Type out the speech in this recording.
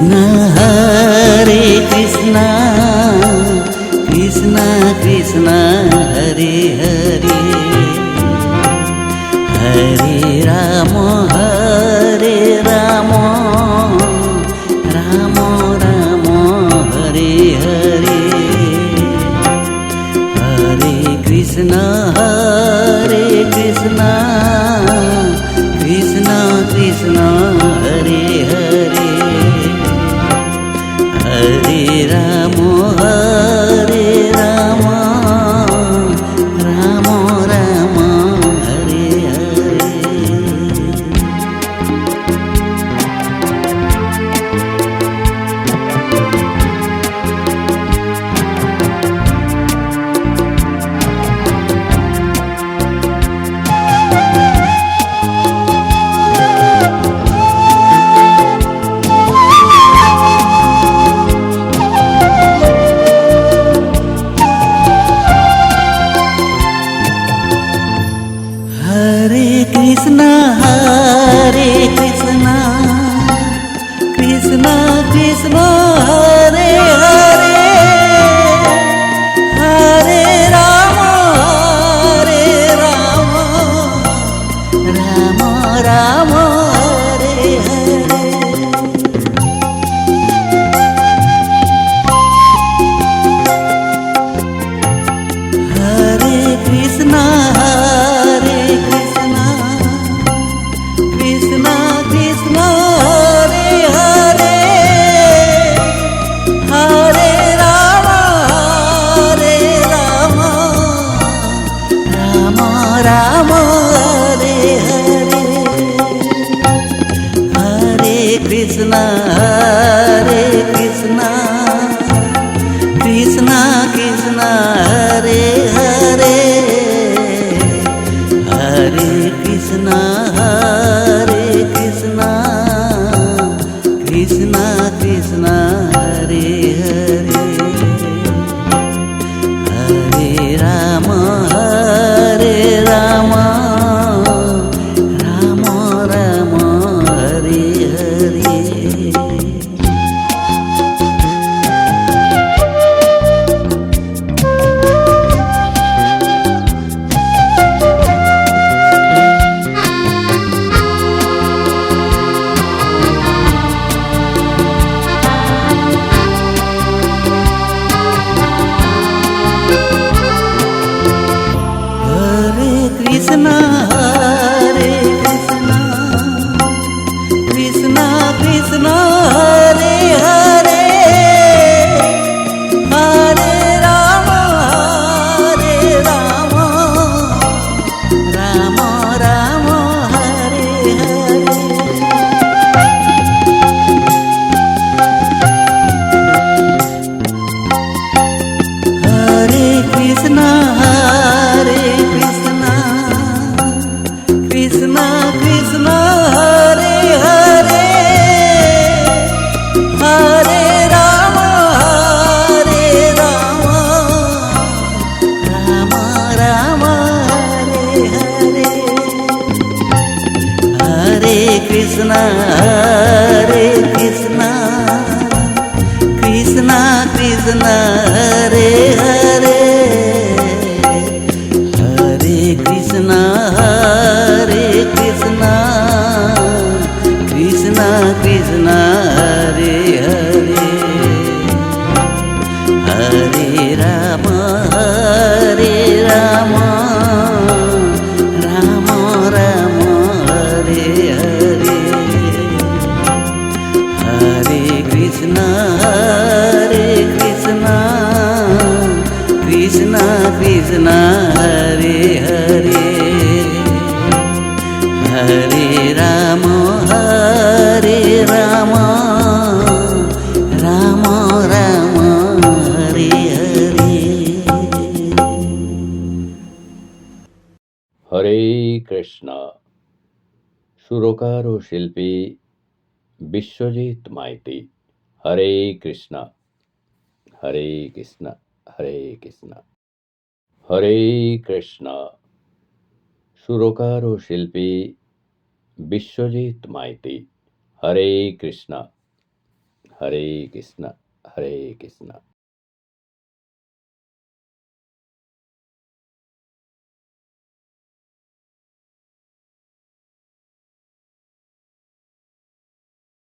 कृष्ण हरे कृष्ण कृष्ण कृष्ण हरे हरे हरे राम राम राम हरे हरे हरे कृष्ण कृष्ण कृष्ण हरे हरे हरे राम राम राम हरे हरे हरे कृष्ण कृष्ण कृष्ण हरे हरे हरे राम राम राम हरे हरे हरे कृष्ण कृष्ण कृष्ण हरे हरे हरे राम राम राम हरे हरे हरे कृष्ण कृष्ण कृष्ण हरे हरे हरे कृष्ण कृष्ण कृष्ण हरे हरे हरे राम राम राम हरे हरे हरे कृष्ण कृष्ण कृष्ण हरे हरे हरे राम राम राम हरे हरे हरे कृष्ण कृष्ण कृष्ण हरे हरे हरे राम राम राम हरे हरे हरे कृष्ण कृष्ण कृष्ण हरे हरे हरे कृष्ण कृष्ण कृष्ण हरे हरे हरे राम राम राम हरे हरे हरे कृष्ण कृष्ण कृष्ण हरे हरे हरे राम राम राम हरे हरे হরে কৃষ্ণ। সুরকার ও শিল্পী বিশ্বজিৎ মাইতি। হরে কৃষ্ণ হরে কৃষ্ণ হরে কৃষ্ণ। হরে কৃষ্ণ। সুরকার ও শিল্পী বিশ্বজিৎ মাইতি। হরে কৃষ্ণ हरे कृष्ण हरे कृष्ण